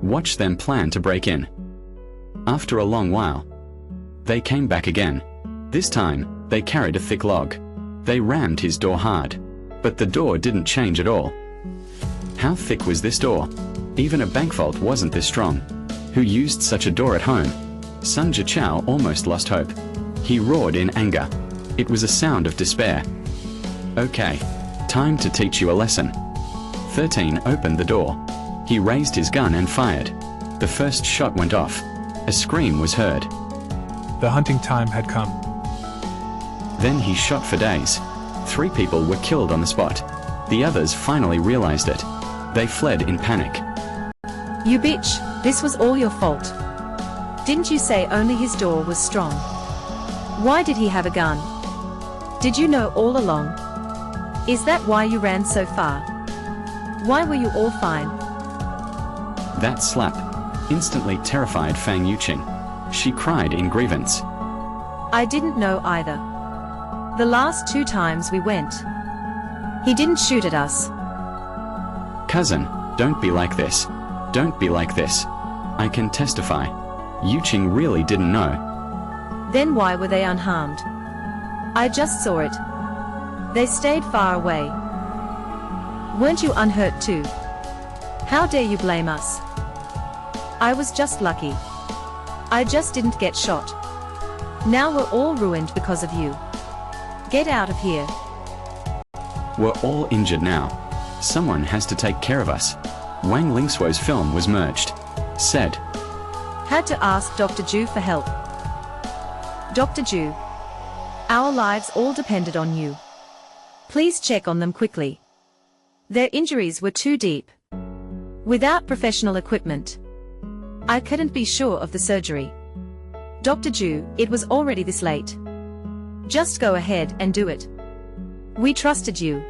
Watch them plan to break in. After a long while, they came back again. This time, they carried a thick log. They rammed his door hard, but the door didn't change at all. How thick was this door? Even a bank vault wasn't this strong. Who used such a door at home? Sun Jichao almost lost hope. He roared in anger. It was a sound of despair. Okay, time to teach you a lesson. 13 opened the door. He raised his gun and fired. The first shot went off. A scream was heard. The hunting time had come. Then he shot for days. 3 people were killed on the spot. The others finally realized it. They fled in panic. You bitch, this was all your fault. Didn't you say only his door was strong? Why did he have a gun? Did you know all along? Is that why you ran so far? Why were you all fine? That slap instantly terrified Fang Yuqing. She cried in grievance. I didn't know either. The last 2 times we went, he didn't shoot at us. Cousin, don't be like this. Don't be like this. I can testify. Yuqing really didn't know. Then why were they unharmed? I just saw it. They stayed far away. Weren't you unhurt too? How dare you blame us? I was just lucky. I just didn't get shot. Now we're all ruined because of you. Get out of here. We're all injured now. Someone has to take care of us. Wang Lingshuo's film was merged. Said. Had to ask Dr. Zhu for help. Dr. Zhu, our lives all depended on you. Please check on them quickly. Their injuries were too deep. Without professional equipment, I couldn't be sure of the surgery. Dr. Zhu, it was already this late. Just go ahead and do it. We trusted you.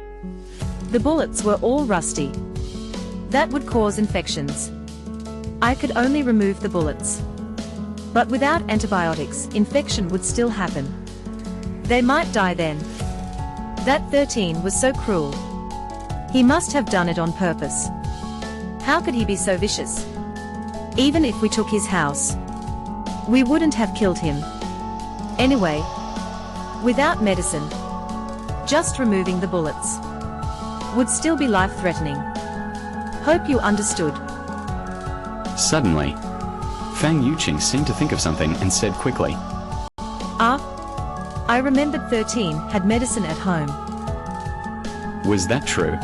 The bullets were all rusty. That would cause infections. I could only remove the bullets. But without antibiotics, infection would still happen. They might die then. That 13 was so cruel. He must have done it on purpose. How could he be so vicious? Even if we took his house, we wouldn't have killed him. Anyway, without medicine, just removing the bullets would still be life-threatening. Hope you understood. Suddenly, Fang Yuqing seemed to think of something and said quickly. I remembered 13 had medicine at home. Was that true?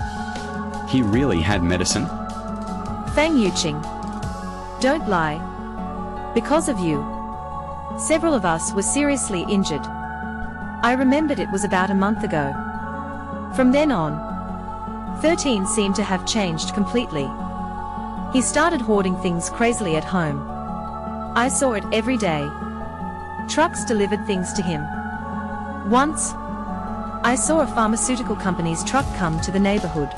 He really had medicine? Fang Yuqing, don't lie. Because of you, several of us were seriously injured. I remembered it was about a month ago. From then on, 13 seemed to have changed completely. He started hoarding things crazily at home. I saw it every day. Trucks delivered things to him. Once, I saw a pharmaceutical company's truck come to the neighborhood.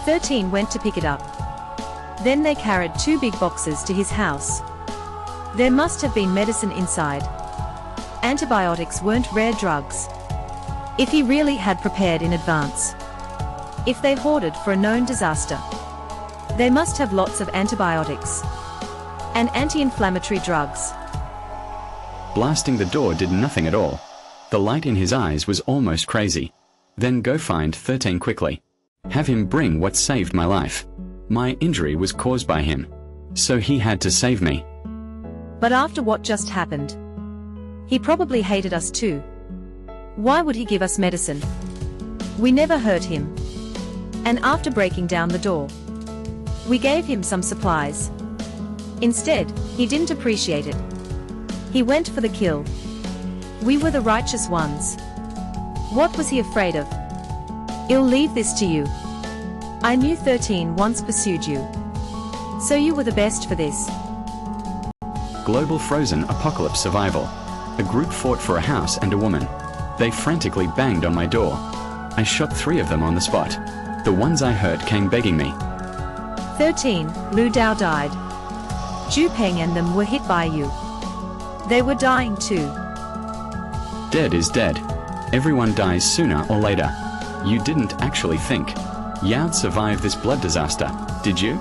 13 went to pick it up. Then they carried 2 big boxes to his house. There must have been medicine inside. Antibiotics weren't rare drugs. If he really had prepared in advance. If they hoarded for a known disaster, they must have lots of antibiotics and anti-inflammatory drugs. Blasting the door did nothing at all. The light in his eyes was almost crazy. Then go find 13 quickly. Have him bring what saved my life. My injury was caused by him, so he had to save me. But after what just happened, he probably hated us too. Why would he give us medicine? We never hurt him. And after breaking down the door, we gave him some supplies. Instead, he didn't appreciate it. He went for the kill. We were the righteous ones. What was he afraid of? I'll leave this to you. I knew 13 once pursued you. So you were the best for this. Global Frozen Apocalypse Survival. A group fought for a house and a woman. They frantically banged on my door. I shot 3 of them on the spot. The ones I hurt came begging me. 13, Lu Dao died. Zhu Peng and them were hit by you. They were dying too. Dead is dead. Everyone dies sooner or later. You didn't actually think Yao'd survive this blood disaster, did you?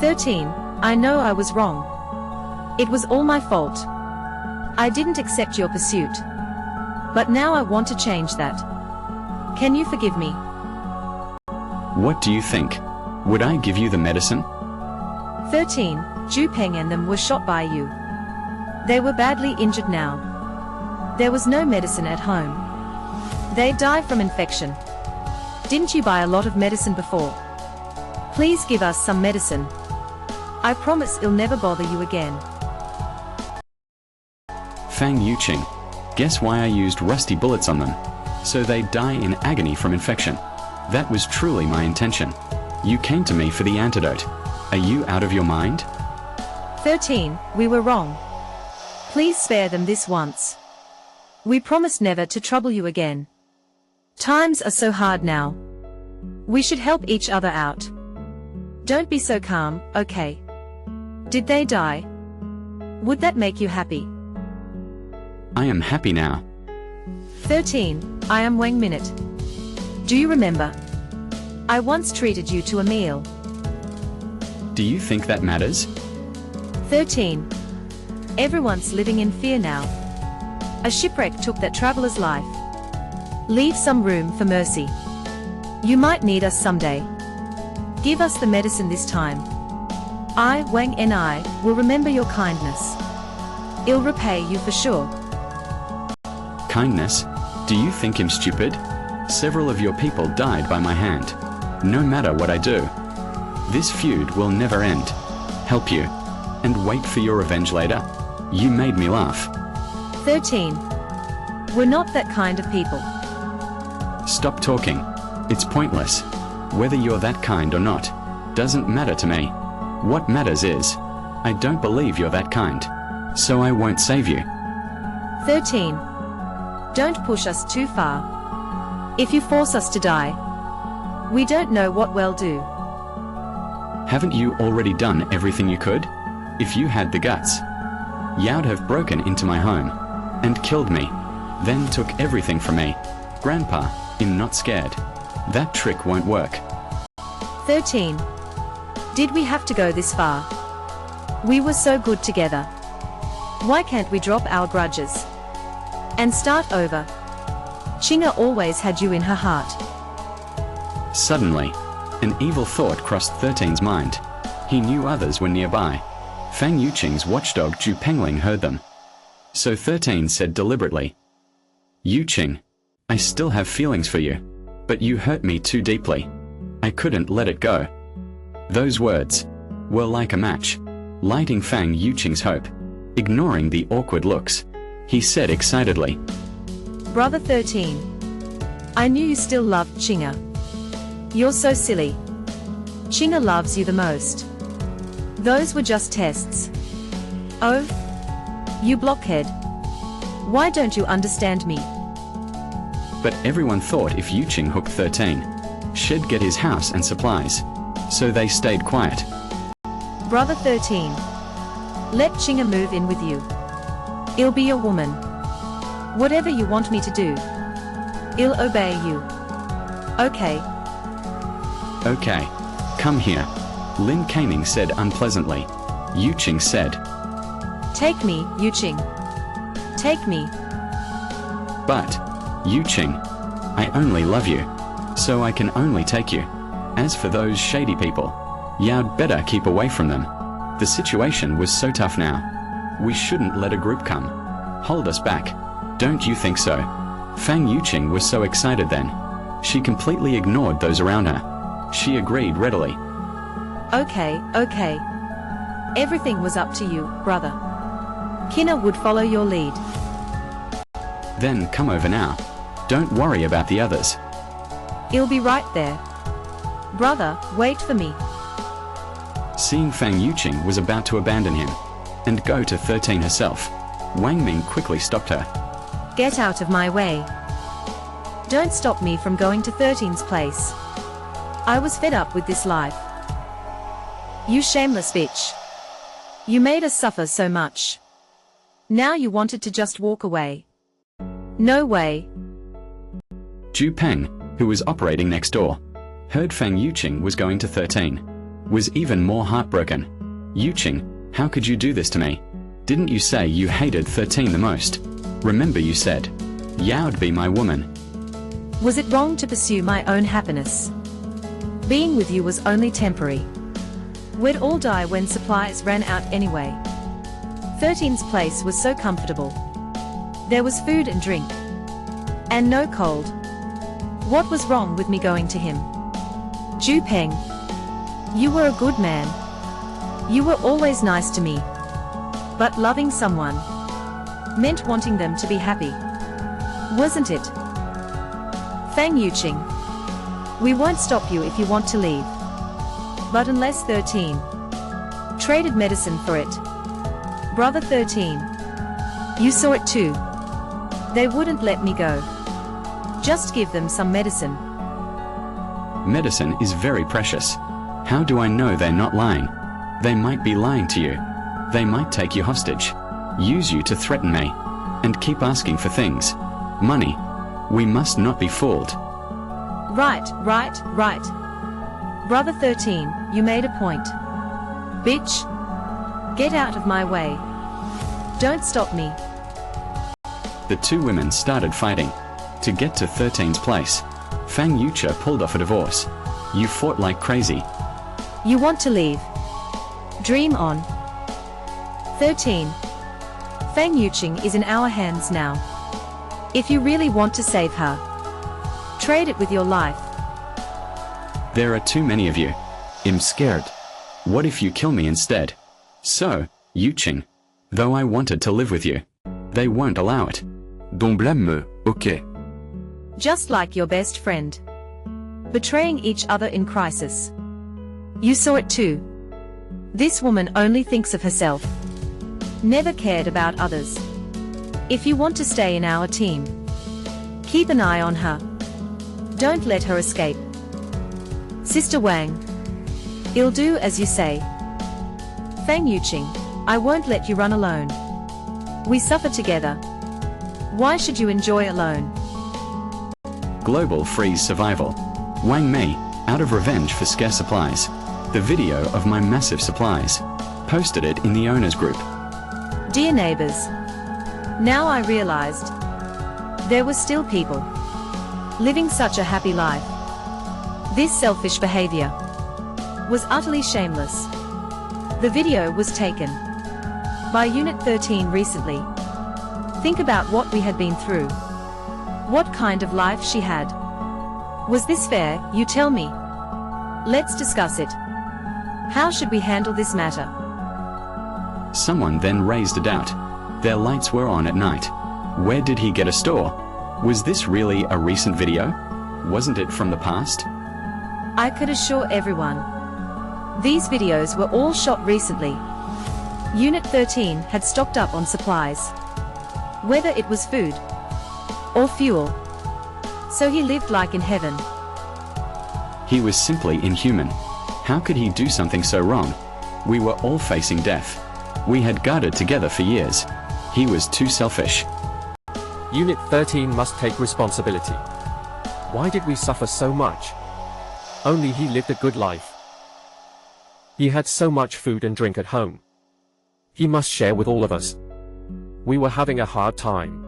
13, I know I was wrong. It was all my fault. I didn't accept your pursuit. But now I want to change that. Can you forgive me? What do you think? Would I give you the medicine? 13. Ju Peng and them were shot by you. They were badly injured now. There was no medicine at home. They die from infection. Didn't you buy a lot of medicine before? Please give us some medicine. I promise it'll never bother you again. Fang Yuqing, guess why I used rusty bullets on them? So they die in agony from infection. That was truly my intention. You came to me for the antidote. Are you out of your mind? 13. We were wrong. Please spare them this once. We promise never to trouble you again. Times are so hard now. We should help each other out. Don't be so calm, okay? Did they die? Would that make you happy? I am happy now. 13. I am Wang Minute. Do you remember? I once treated you to a meal. Do you think that matters? 13. Everyone's living in fear now. A shipwreck took that traveler's life. Leave some room for mercy. You might need us someday. Give us the medicine this time. I, Wang Ni, will remember your kindness. I'll repay you for sure. Kindness? Do you think I'm stupid? Several of your people died by my hand. No matter what I do. This feud will never end. Help you. And wait for your revenge later. You made me laugh. 13. We're not that kind of people. Stop talking. It's pointless. Whether you're that kind or not, doesn't matter to me. What matters is, I don't believe you're that kind. So I won't save you. 13. Don't push us too far. If you force us to die, we don't know what we'll do. Haven't you already done everything you could? If you had the guts, you'd have broken into my home and killed me, then took everything from me. Grandpa, I'm not scared. That trick won't work. 13. Did we have to go this far? We were so good together. Why can't we drop our grudges and start over? Chinga always had you in her heart. Suddenly, an evil thought crossed 13's mind. He knew others were nearby. Fang Yuqing's watchdog Ju Pengling heard them. So 13 said deliberately, Yuqing, I still have feelings for you, but you hurt me too deeply. I couldn't let it go. Those words were like a match, lighting Fang Yuqing's hope. Ignoring the awkward looks, he said excitedly, Brother 13. I knew you still loved Chinga. You're so silly. Chinga loves you the most. Those were just tests. Oh? You blockhead. Why don't you understand me? But everyone thought if Yuqing hooked 13, she'd get his house and supplies. So they stayed quiet. Brother 13. Let Chinga move in with you. I'll be your woman. Whatever you want me to do, I'll obey you. Okay. Okay. Come here. Lin Caning said unpleasantly. Yuqing said, Take me, Yuqing. Take me. But, Yuqing, I only love you. So I can only take you. As for those shady people, you'd better keep away from them. The situation was so tough now. We shouldn't let a group come. Hold us back. Don't you think so? Fang Yuqing was so excited then. She completely ignored those around her. She agreed readily. Okay, okay. Everything was up to you, brother. Kina would follow your lead. Then come over now. Don't worry about the others. I'll be right there. Brother, wait for me. Seeing Fang Yuqing was about to abandon him and go to 13 herself, Wang Ming quickly stopped her. Get out of my way. Don't stop me from going to 13's place. I was fed up with this life. You shameless bitch. You made us suffer so much. Now you wanted to just walk away. No way. Ju Peng, who was operating next door, heard Fang Yuqing was going to 13, was even more heartbroken. Yuqing, how could you do this to me? Didn't you say you hated 13 the most? Remember you said, Yao'd be my woman. Was it wrong to pursue my own happiness? Being with you was only temporary. We'd all die when supplies ran out anyway. 13's place was so comfortable. There was food and drink. And no cold. What was wrong with me going to him? Ju Peng. You were a good man. You were always nice to me. But loving someone meant wanting them to be happy. Wasn't it? Fang Yuqing. We won't stop you if you want to leave. But unless 13 traded medicine for it. Brother 13. You saw it too. They wouldn't let me go. Just give them some medicine. Medicine is very precious. How do I know they're not lying? They might be lying to you. They might take you hostage, use you to threaten me, and keep asking for things. Money. We must not be fooled. Right. Brother 13, you made a point. Bitch. Get out of my way. Don't stop me. The two women started fighting. To get to 13's place, Fang Yuqing pulled off a divorce. You fought like crazy. You want to leave? Dream on. 13. Fang Yuqing is in our hands now. If you really want to save her, trade it with your life. There are too many of you. I'm scared. What if you kill me instead? So, Yuqing, though I wanted to live with you, they won't allow it. Don't blâme me, ok. Just like your best friend. Betraying each other in crisis. You saw it too. This woman only thinks of herself. Never cared about others. If you want to stay in our team, keep an eye on her. Don't let her escape. Sister Wang. I'll do as you say. Fang Yuqing, I won't let you run alone. We suffer together. Why should you enjoy alone? Global freeze survival. Wang Mei, out of revenge for scarce supplies. The video of my massive supplies. Posted it in the owners group. Dear neighbors. Now I realized there were still people living such a happy life. This selfish behavior was utterly shameless. The video was taken by Unit 13 recently. Think about what we had been through. What kind of life she had. Was this fair, you tell me? Let's discuss it. How should we handle this matter? Someone then raised a doubt. Their lights were on at night. Where did he get a store? Was this really a recent video? Wasn't it from the past? I could assure everyone. These videos were all shot recently. Unit 13 had stocked up on supplies. Whether it was food or fuel. So he lived like in heaven. He was simply inhuman. How could he do something so wrong? We were all facing death. We had guarded together for years. He was too selfish. Unit 13 must take responsibility. Why did we suffer so much? Only he lived a good life. He had so much food and drink at home. He must share with all of us. We were having a hard time.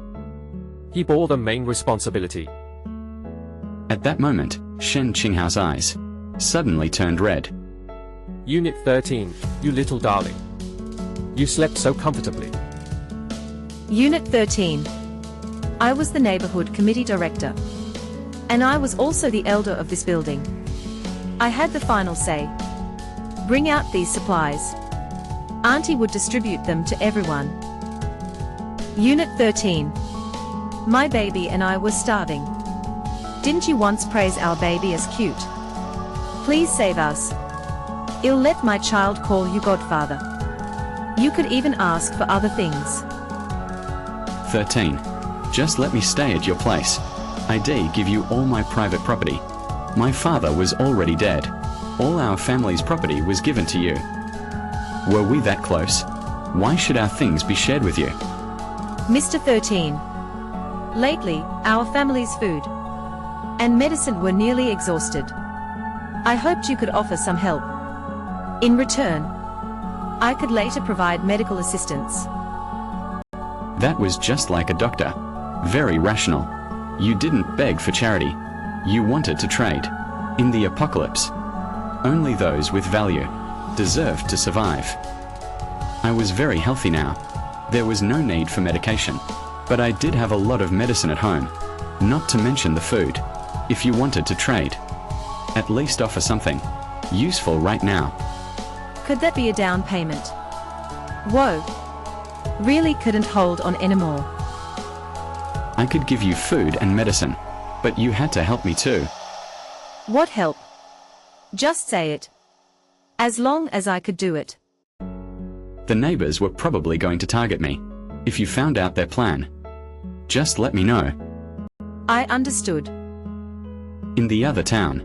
He bore the main responsibility. At that moment, Shen Qinghao's eyes suddenly turned red. Unit 13, you little darling. You slept so comfortably. Unit 13. I was the neighborhood committee director. And I was also the elder of this building. I had the final say. Bring out these supplies. Auntie would distribute them to everyone. Unit 13. My baby and I were starving. Didn't you once praise our baby as cute? Please save us. I'll let my child call you godfather. You could even ask for other things. 13. Just let me stay at your place. I dare give you all my private property. My father was already dead. All our family's property was given to you. Were we that close? Why should our things be shared with you? Mr. 13. Lately, our family's food and medicine were nearly exhausted. I hoped you could offer some help. In return, I could later provide medical assistance. That was just like a doctor. Very rational. You didn't beg for charity. You wanted to trade. In the apocalypse, only those with value deserved to survive. I was very healthy now. There was no need for medication. But I did have a lot of medicine at home. Not to mention the food. If you wanted to trade, at least offer something useful right now. Could that be a down payment? Whoa. Really couldn't hold on anymore. I could give you food and medicine, but you had to help me too. What help? Just say it. As long as I could do it. The neighbors were probably going to target me. If you found out their plan, just let me know. I understood. In the other town,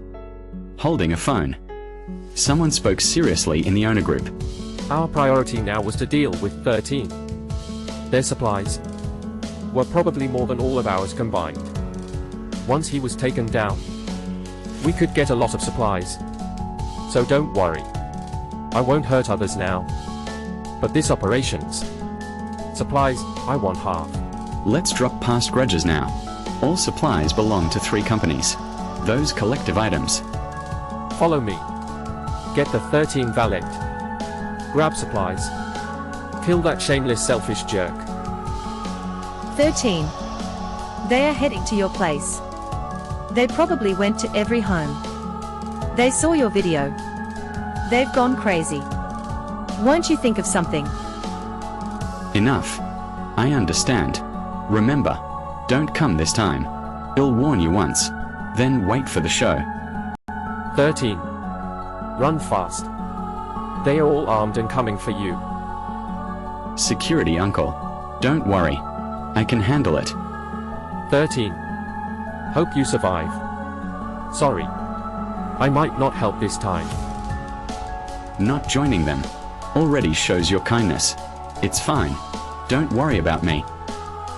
holding a phone, someone spoke seriously in the owner group. Our priority now was to deal with 13. Their supplies were probably more than all of ours combined. Once he was taken down, we could get a lot of supplies. So don't worry. I won't hurt others now. But this operations supplies, I want half. Let's drop past grudges now. All supplies belong to 3 companies. Those collective items. Follow me. Get the 13 valet. Grab supplies. Kill that shameless selfish jerk. 13. They are heading to your place. They probably went to every home. They saw your video. They've gone crazy. Won't you think of something? Enough. I understand. Remember, don't come this time. I'll warn you once. Then wait for the show. 13. Run fast. They are all armed and coming for you. Security, uncle. Don't worry. I can handle it. 13. Hope you survive. Sorry. I might not help this time. Not joining them already shows your kindness. It's fine. Don't worry about me.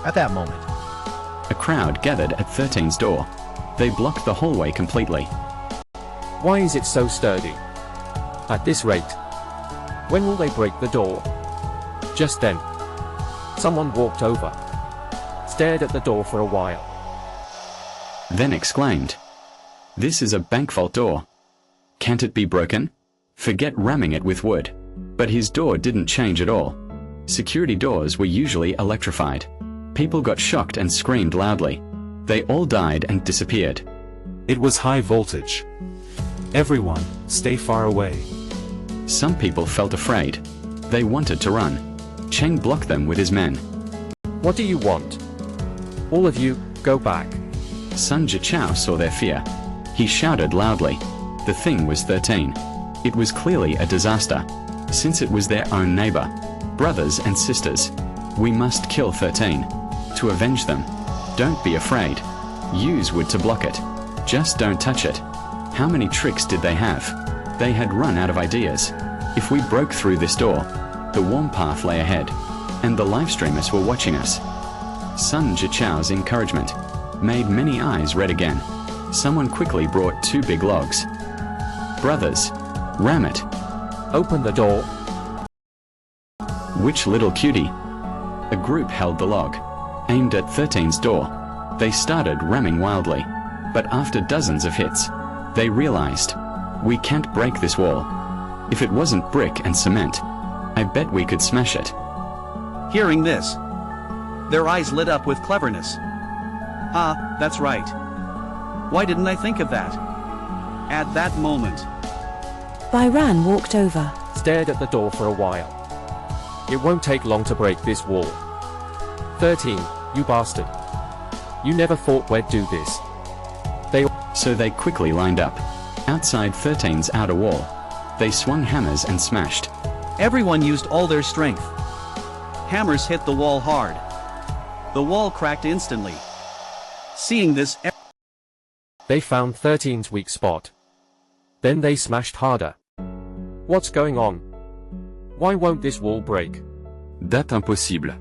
At that moment, A crowd gathered at 13's door. They blocked the hallway completely. Why is it so sturdy? At this rate, when will they break the door? Just then, someone walked over, stared at the door for a while, Then exclaimed, "This is a bank vault door. Can't it be broken? Forget ramming it with wood." But his door didn't change at all. Security doors were usually electrified. People got shocked and screamed loudly. They all died and disappeared. It was high voltage. Everyone, stay far away. Some people felt afraid. They wanted to run. Cheng blocked them with his men. What do you want? All of you, go back. Sun Jichao saw their fear. He shouted loudly. The thing was 13. It was clearly a disaster, since it was their own neighbor. Brothers and sisters. We must kill 13. To avenge them. Don't be afraid. Use wood to block it. Just don't touch it. How many tricks did they have? They had run out of ideas. If we broke through this door, the warm path lay ahead, and the live streamers were watching us. Sun Jichao's encouragement made many eyes red again. Someone quickly brought 2 big logs. Brothers, ram it. Open the door. Which little cutie? A group held the log, aimed at 13's door. They started ramming wildly, but after dozens of hits, they realized, we can't break this wall. If it wasn't brick and cement, I bet we could smash it. Hearing this, their eyes lit up with cleverness. Ah, that's right. Why didn't I think of that? At that moment, Byran walked over. Stared at the door for a while. It won't take long to break this wall. 13, you bastard. You never thought we'd do this. So they quickly lined up. Outside 13's outer wall, they swung hammers and smashed. everyone used all their strength. Hammers hit the wall hard. The wall cracked instantly. Seeing this, They found 13's weak spot. Then they smashed harder. What's going on? Why won't this wall break? Date impossible.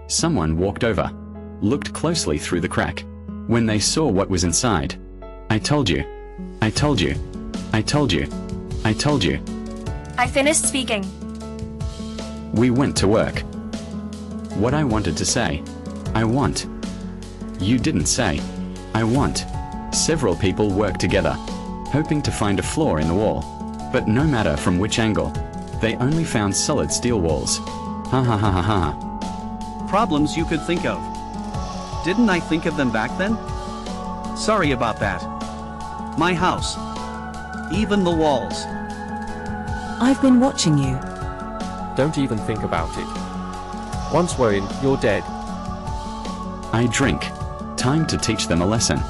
Someone walked over, looked closely through the crack. When they saw what was inside, I told you. I told you. I told you. I told you. I finished speaking. We went to work. What I wanted to say. I want. You didn't say. I want. Several people worked together, hoping to find a flaw in the wall. But no matter from which angle, they only found solid steel walls. Ha ha ha ha ha. Problems you could think of. Didn't I think of them back then? Sorry about that. My house. Even the walls. I've been watching you. Don't even think about it. Once we're in, you're dead. I drink. Time to teach them a lesson.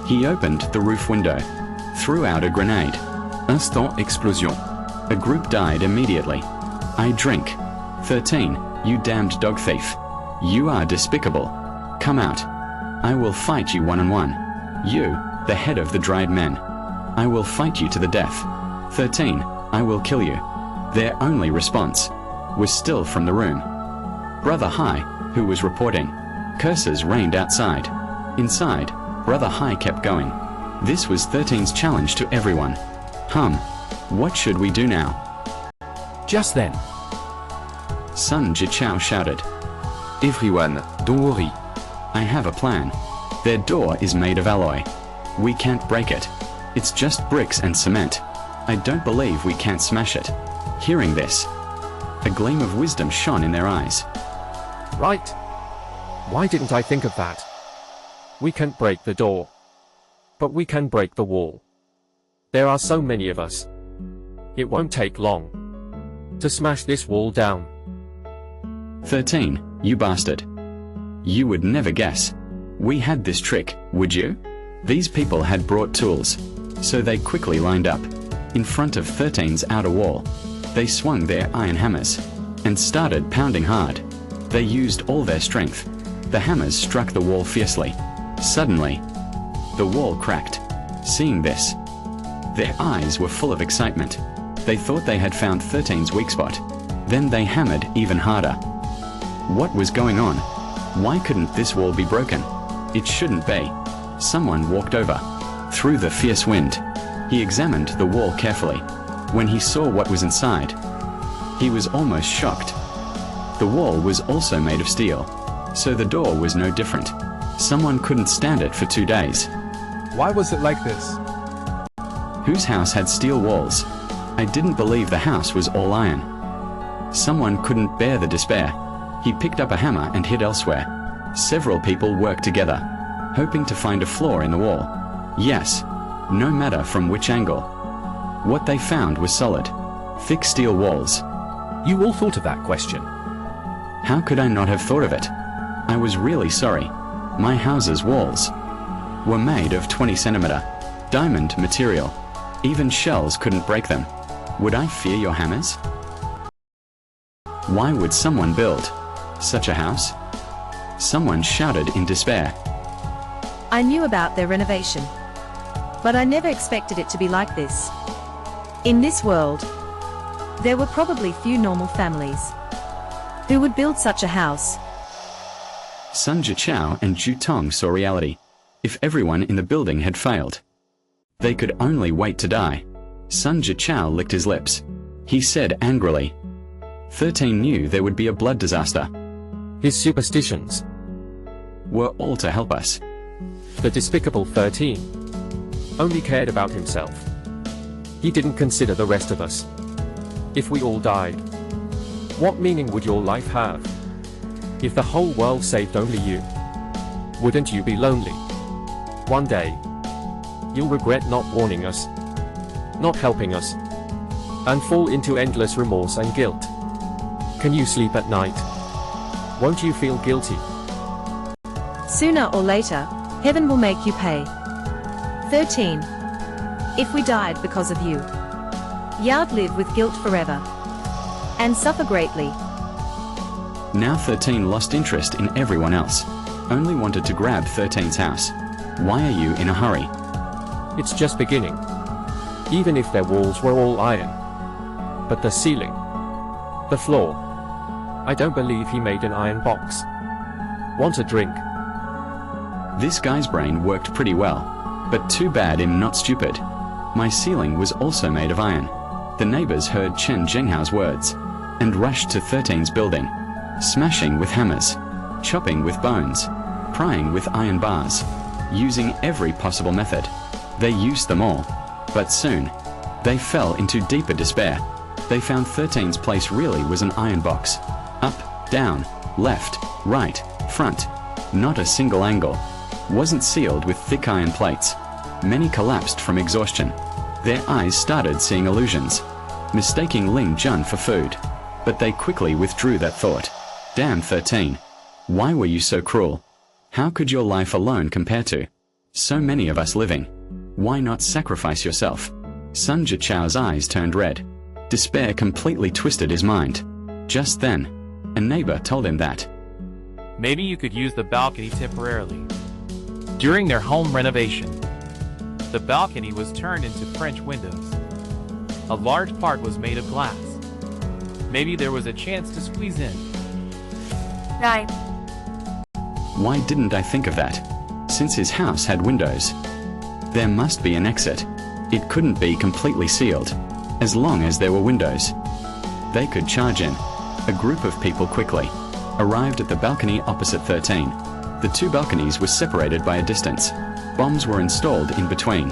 He opened the roof window, threw out a grenade. Instant explosion. A group died immediately. I drink. 13. You damned dog thief. You are despicable. Come out. I will fight you one-on-one. You, the head of the dried men. I will fight you to the death. 13. I will kill you. Their only response was still from the room. Brother High, who was reporting. Curses rained outside. Inside, Brother High kept going. This was 13's challenge to everyone. What should we do now? Just then, Sun Jichao shouted. Everyone, don't worry. I have a plan. Their door is made of alloy. We can't break it. It's just bricks and cement. I don't believe we can't smash it. Hearing this, a gleam of wisdom shone in their eyes. right? Why didn't I think of that? We can't break the door. But we can break the wall. There are so many of us. It won't take long to smash this wall down. 13, you bastard. You would never guess. We had this trick, would you? These people had brought tools, so they quickly lined up. In front of 13's outer wall, they swung their iron hammers and started pounding hard. They used all their strength. The hammers struck the wall fiercely. Suddenly, the wall cracked. Seeing this, their eyes were full of excitement. They thought they had found 13's weak spot. Then they hammered even harder. What was going on? Why couldn't this wall be broken? It shouldn't be. Someone walked over. Through the fierce wind, he examined the wall carefully. When he saw what was inside, he was almost shocked. The wall was also made of steel, so the door was no different. Someone couldn't stand it for 2 days. Why was it like this? Whose house had steel walls? I didn't believe the house was all iron. Someone couldn't bear the despair. He picked up a hammer and hid elsewhere. Several people worked together, hoping to find a flaw in the wall. Yes, no matter from which angle. What they found was solid, thick steel walls. You all thought of that question. How could I not have thought of it? I was really sorry. My house's walls were made of 20-centimeter diamond material. Even shells couldn't break them. Would I fear your hammers? Why would someone build such a house? Someone shouted in despair. I knew about their renovation, but I never expected it to be like this. In this world, there were probably few normal families who would build such a house. Sun Jichao and Zhu Tong saw reality. If everyone in the building had failed, they could only wait to die. Sun Jichao licked his lips. He said angrily, 13 knew there would be a blood disaster. His superstitions Were all to help us. The despicable 13 only cared about himself. He didn't consider the rest of us. If we all died, what meaning would your life have? If the whole world saved only you, wouldn't you be lonely? One day, you'll regret not warning us, not helping us, and fall into endless remorse and guilt. Can you sleep at night? Won't you feel guilty? Sooner or later, heaven will make you pay. 13. If we died because of you, you'd live with guilt forever and suffer greatly. Now 13 lost interest in everyone else. Only wanted to grab 13's house. Why are you in a hurry? It's just beginning. Even if their walls were all iron. But the ceiling, the floor, I don't believe he made an iron box. Want a drink? This guy's brain worked pretty well, but too bad I'm not stupid. My ceiling was also made of iron. The neighbors heard Chen Zhenghao's words. and rushed to 13's building, smashing with hammers, chopping with bones, prying with iron bars, using every possible method. They used them all, but soon, they fell into deeper despair. They found 13's place really was an iron box. Up, down, left, right, front. Not a single angle. Wasn't sealed with thick iron plates. Many collapsed from exhaustion. Their eyes started seeing illusions, mistaking Lin Jun for food. But they quickly withdrew that thought. Damn 13. Why were you so cruel? How could your life alone compare to so many of us living? Why not sacrifice yourself? Sun Jichao's eyes turned red. Despair completely twisted his mind. Just then, a neighbor told him that maybe you could use the balcony temporarily. During their home renovation, the balcony was turned into French windows. A large part was made of glass. Maybe there was a chance to squeeze in. Right. Why didn't I think of that? Since his house had windows, there must be an exit. It couldn't be completely sealed. As long as there were windows, they could charge in. A group of people quickly arrived at the balcony opposite 13. The two balconies were separated by a distance. Bombs were installed in between.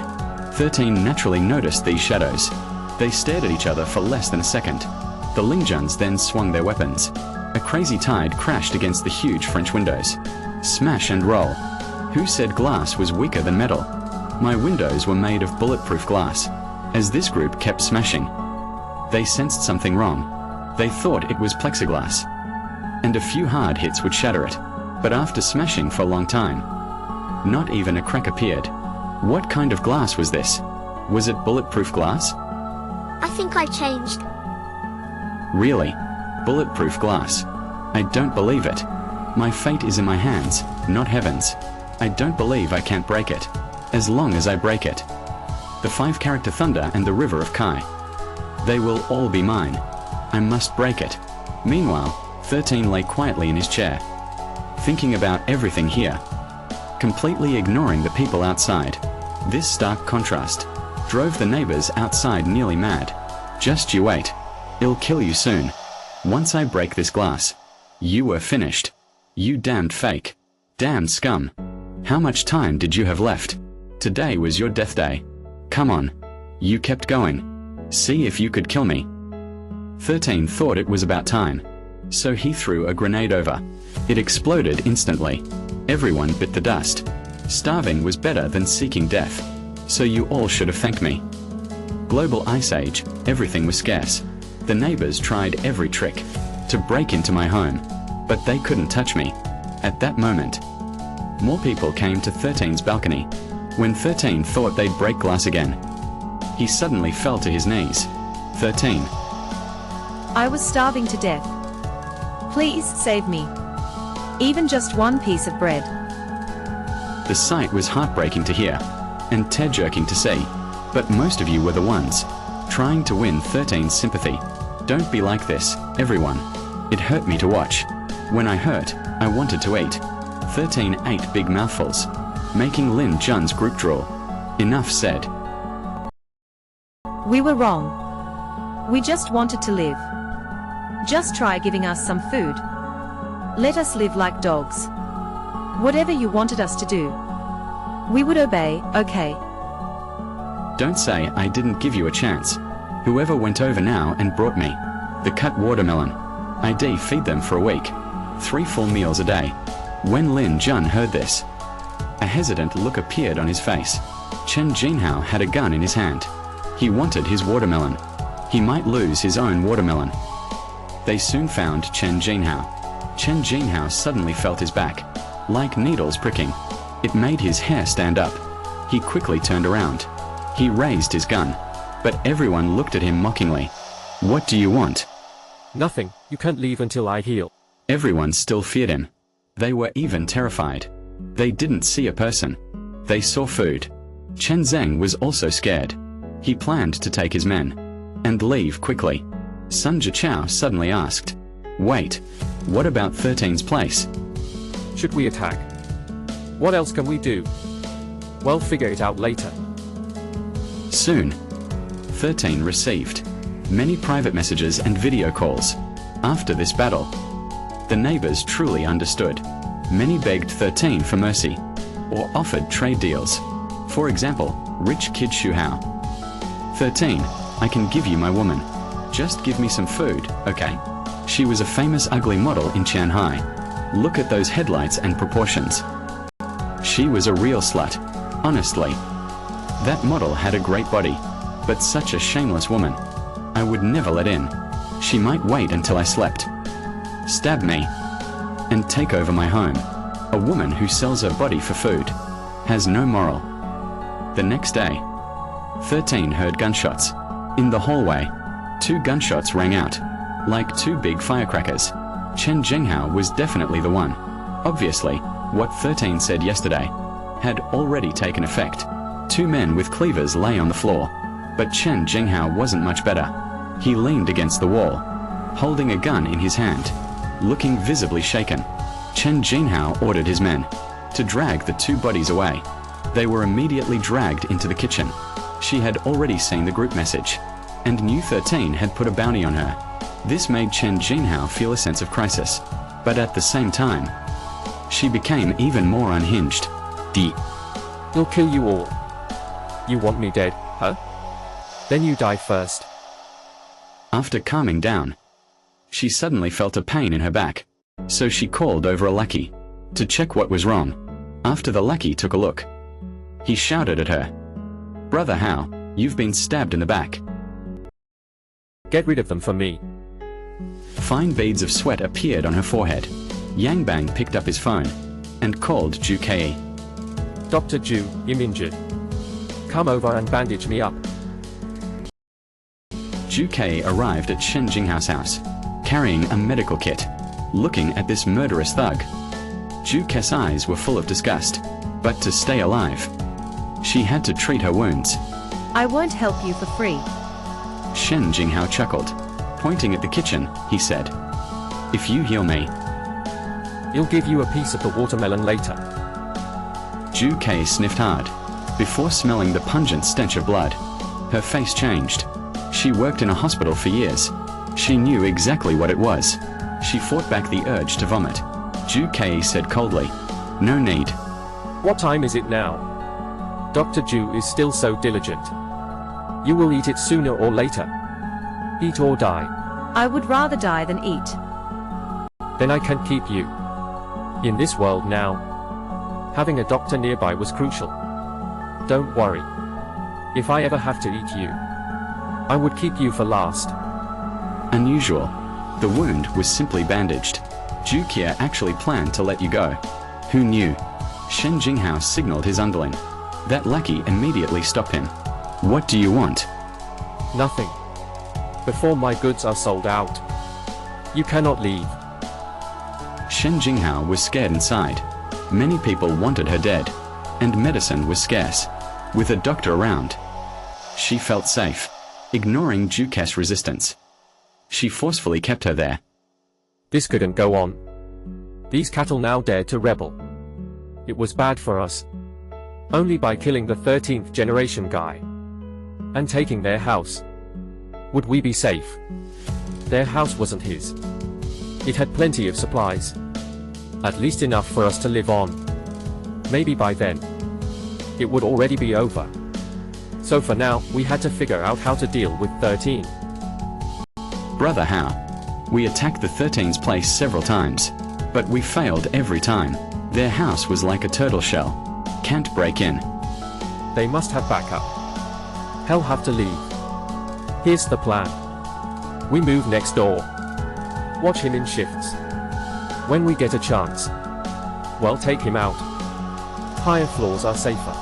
13 naturally noticed these shadows. They stared at each other for less than a second. The Lingjuns then swung their weapons. A crazy tide crashed against the huge French windows. Smash and roll. Who said glass was weaker than metal? My windows were made of bulletproof glass. As this group kept smashing, they sensed something wrong. They thought it was plexiglass, and a few hard hits would shatter it. But after smashing for a long time, not even a crack appeared. What kind of glass was this? Was it bulletproof glass? I think I changed. Really? Bulletproof glass? I don't believe it. My fate is in my hands, not heaven's. I don't believe I can't break it. As long as I break it. The 5-character thunder and the river of Kai. They will all be mine. I must break it. Meanwhile, 13 lay quietly in his chair, thinking about everything here, completely ignoring the people outside. This stark contrast drove the neighbors outside nearly mad. Just you wait. It'll kill you soon. Once I break this glass, you were finished. You damned fake. Damned scum. How much time did you have left? Today was your death day. Come on. You kept going. See if you could kill me. 13 thought it was about time, so he threw a grenade over. It exploded instantly. Everyone bit the dust. Starving was better than seeking death, so you all should have thanked me. Global Ice Age, everything was scarce. The neighbors tried every trick to break into my home, but they couldn't touch me. At that moment, more people came to 13's balcony. When 13 thought they'd break glass again, he suddenly fell to his knees. 13. I was starving to death. Please save me. Even just one piece of bread. The sight was heartbreaking to hear, and tear-jerking to see. But most of you were the ones trying to win 13's sympathy. Don't be like this, everyone. It hurt me to watch. When I hurt, I wanted to eat. 13 ate big mouthfuls, making Lin Jun's group drool. Enough said. We were wrong. We just wanted to live. Just try giving us some food. Let us live like dogs. Whatever you wanted us to do, we would obey, okay? Don't say I didn't give you a chance. Whoever went over now and brought me the cut watermelon, I'd feed them for a week. 3 full meals a day. When Lin Jun heard this, a hesitant look appeared on his face. Chen Jinhao had a gun in his hand. He wanted his watermelon. He might lose his own watermelon. They soon found Chen Jinhao. Chen Jinhao suddenly felt his back, like needles pricking. It made his hair stand up. He quickly turned around. He raised his gun, but everyone looked at him mockingly. What do you want? Nothing. You can't leave until I heal. Everyone still feared him. They were even terrified. They didn't see a person. They saw food. Chen Zheng was also scared. He planned to take his men and leave quickly. Sun Jichao suddenly asked, "Wait, what about 13's place?" Should we attack? What else can we do? We'll figure it out later. Soon, 13 received many private messages and video calls. After this battle, the neighbors truly understood. Many begged 13 for mercy, or offered trade deals. For example, rich kid Shu Hao. 13, I can give you my woman. Just give me some food, okay? She was a famous ugly model in Shanghai. Look at those headlights and proportions. She was a real slut, honestly. That model had a great body, but such a shameless woman. I would never let in. She might wait until I slept, stab me, and take over my home. A woman who sells her body for food has no moral. The next day, 13 heard gunshots. In the hallway, 2 gunshots rang out, like 2 big firecrackers. Chen Jinghao was definitely the one. Obviously, what 13 said yesterday had already taken effect. 2 men with cleavers lay on the floor, but Chen Jinghao wasn't much better. He leaned against the wall, holding a gun in his hand, looking visibly shaken. Chen Jinghao ordered his men to drag the 2 bodies away. They were immediately dragged into the kitchen. She had already seen the group message, and knew 13 had put a bounty on her. This made Chen Jinghao feel a sense of crisis, but at the same time, she became even more unhinged. He'll kill you all. You want me dead, huh? Then you die first. After calming down, she suddenly felt a pain in her back, so she called over a lackey to check what was wrong. After the lackey took a look, he shouted at her, "Brother Hao, you've been stabbed in the back." Get rid of them for me. Fine beads of sweat appeared on her forehead. Yang Bang picked up his phone and called Ju Kei. Dr. Ju, I'm injured. Come over and bandage me up. Ju Kei arrived at Shen Jinghao's house, carrying a medical kit. Looking at this murderous thug, Ju Kei's eyes were full of disgust. But to stay alive, she had to treat her wounds. I won't help you for free. Shen Jinghao chuckled. Pointing at the kitchen, he said, "If you heal me, He'll give you a piece of the watermelon later." Ju Kei sniffed hard. Before smelling the pungent stench of blood, her face changed. She worked in a hospital for years. She knew exactly what it was. She fought back the urge to vomit. Ju Kei said coldly, "No need." What time is it now? Dr. Ju is still so diligent. You will eat it sooner or later. Eat or die. I would rather die than eat. Then I can keep you. In this world now, having a doctor nearby was crucial. Don't worry. If I ever have to eat you, I would keep you for last. Unusual. The wound was simply bandaged. Ju Kia actually planned to let you go. Who knew? Shen Jinghao signaled his underling. That lackey immediately stopped him. What do you want? Nothing. Before my goods are sold out, you cannot leave. Shen Jinghao was scared inside. Many people wanted her dead, and medicine was scarce. With a doctor around, she felt safe, ignoring Ju Kei's resistance. She forcefully kept her there. This couldn't go on. These cattle now dared to rebel. It was bad for us. Only by killing the 13th generation guy and taking their house would we be safe. Their house wasn't his. It had plenty of supplies. At least enough for us to live on. Maybe by then, it would already be over. So for now, we had to figure out how to deal with 13. Brother Hao, we attacked the 13's place several times, but we failed every time. Their house was like a turtle shell. Can't break in. They must have backup. He'll have to leave. Here's the plan. We move next door. Watch him in shifts. When we get a chance, we'll take him out. Higher floors are safer.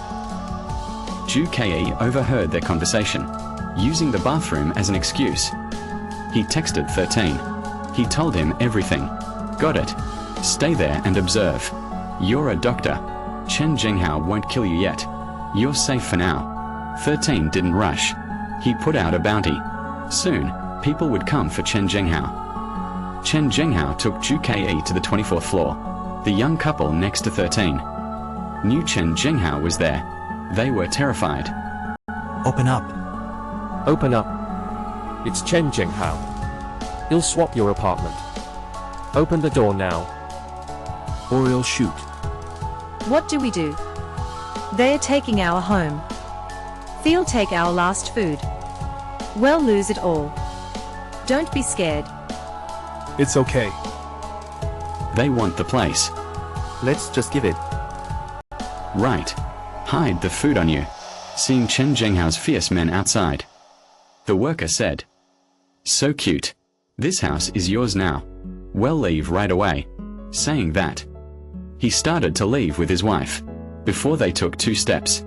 Ju Kei overheard their conversation, using the bathroom as an excuse. He texted 13. He told him everything. Got it. Stay there and observe. You're a doctor. Chen Jinghao won't kill you yet. You're safe for now. 13 didn't rush. He put out a bounty. Soon, people would come for Chen Jinghao. Chen Jinghao took Ju Kei to the 24th floor. The young couple next to 13 knew Chen Jinghao was there. They were terrified. Open up. Open up. It's Chen Jinghao. He'll swap your apartment. Open the door now. Or he'll shoot. What do we do? They are taking our home. They'll take our last food. We'll lose it all. Don't be scared. It's okay. They want the place. Let's just give it. Right. Hide the food on you. Seeing Chen Zhenghao's fierce men outside. The worker said, "So cute. This house is yours now. Well, leave right away." Saying that, he started to leave with his wife. Before they took 2 steps,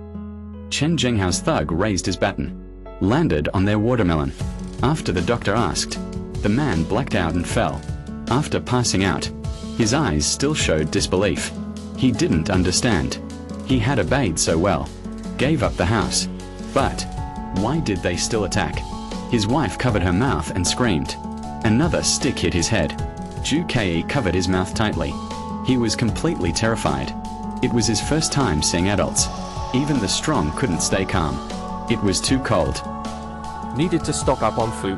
Chen Zhenghao's thug raised his baton, landed on their watermelon. After the doctor asked, the man blacked out and fell. After passing out, his eyes still showed disbelief. He didn't understand. He had obeyed so well, gave up the house. But why did they still attack? His wife covered her mouth and screamed. Another stick hit his head. Zhu Kei covered his mouth tightly. He was completely terrified. It was his first time seeing adults. Even the strong couldn't stay calm. It was too cold. Needed to stock up on food.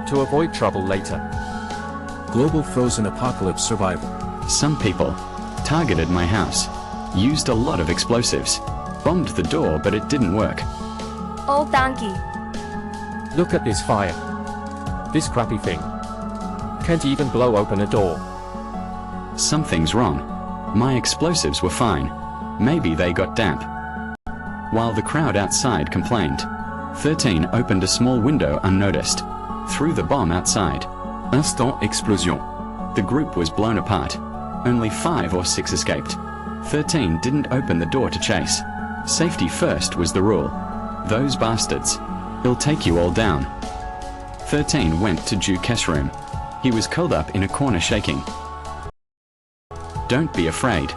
To avoid trouble later. Global frozen apocalypse survival. Some people targeted my house, used a lot of explosives, bombed the door, but it didn't work. Oh, donkey. Look at this fire. This crappy thing. Can't even blow open a door. Something's wrong. My explosives were fine. Maybe they got damp. While the crowd outside complained, 13 opened a small window unnoticed, threw the bomb outside. Instant explosion. The group was blown apart. Only 5 or 6 escaped. 13 didn't open the door to chase. Safety first was the rule. Those bastards. He'll take you all down. 13 went to Zhu Kei's room. He was curled up in a corner shaking. Don't be afraid.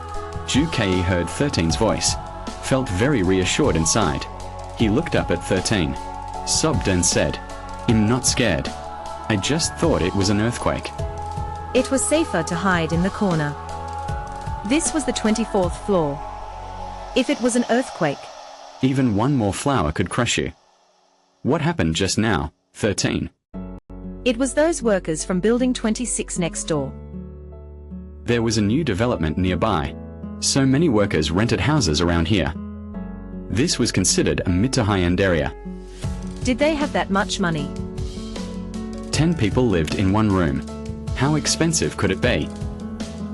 Zhu Kei heard 13's voice, felt very reassured inside. He looked up at 13, sobbed and said, "I'm not scared. I just thought it was an earthquake." It was safer to hide in the corner. This was the 24th floor. If it was an earthquake, even one more flower could crush you. What happened just now, 13? It was those workers from building 26 next door. There was a new development nearby. So many workers rented houses around here. This was considered a mid to high-end area. Did they have that much money? 10 people lived in one room. How expensive could it be?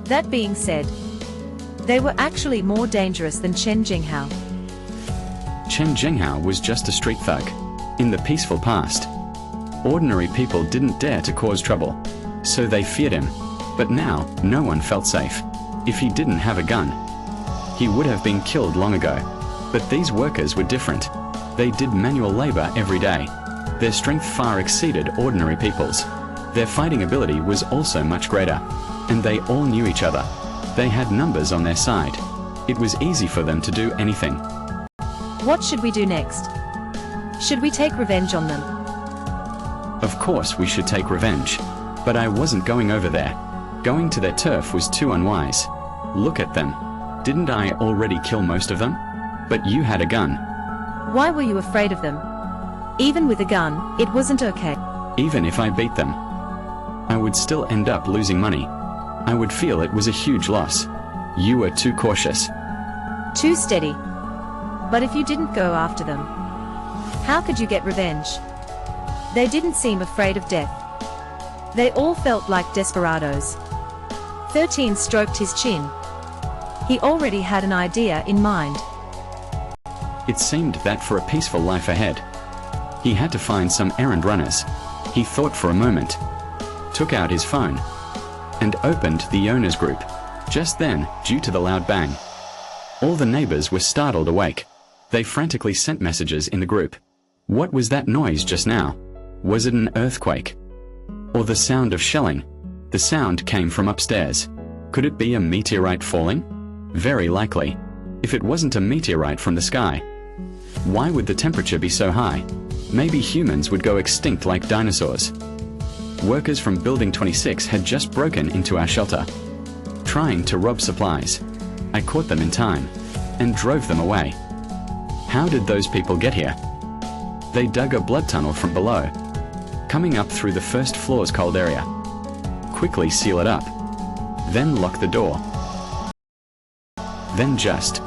That being said, they were actually more dangerous than Chen Zhenghao. Chen Zhenghao was just a street thug. In the peaceful past, ordinary people didn't dare to cause trouble, so they feared him. But now, no one felt safe. If he didn't have a gun, he would have been killed long ago. But these workers were different. They did manual labor every day. Their strength far exceeded ordinary people's. Their fighting ability was also much greater. And they all knew each other. They had numbers on their side. It was easy for them to do anything. What should we do next? Should we take revenge on them? Of course we should take revenge. But I wasn't going over there. Going to their turf was too unwise. Look at them. Didn't I already kill most of them? But you had a gun. Why were you afraid of them? Even with a gun, it wasn't okay. Even if I beat them, I would still end up losing money. I would feel it was a huge loss. You were too cautious. Too steady. But if you didn't go after them, how could you get revenge? They didn't seem afraid of death. They all felt like desperados. 13 stroked his chin. He already had an idea in mind. It seemed that for a peaceful life ahead, he had to find some errand runners. He thought for a moment, took out his phone, and opened the owners group. Just then, due to the loud bang, all the neighbors were startled awake. They frantically sent messages in the group. What was that noise just now? Was it an earthquake? Or the sound of shelling? The sound came from upstairs. Could it be a meteorite falling? Very likely. If it wasn't a meteorite from the sky, why would the temperature be so high? Maybe humans would go extinct like dinosaurs. Workers from Building 26 had just broken into our shelter, trying to rob supplies. I caught them in time, and drove them away. How did those people get here? They dug a blood tunnel from below. coming up through the first floor's cold area. Quickly seal it up. Then lock the door. Then just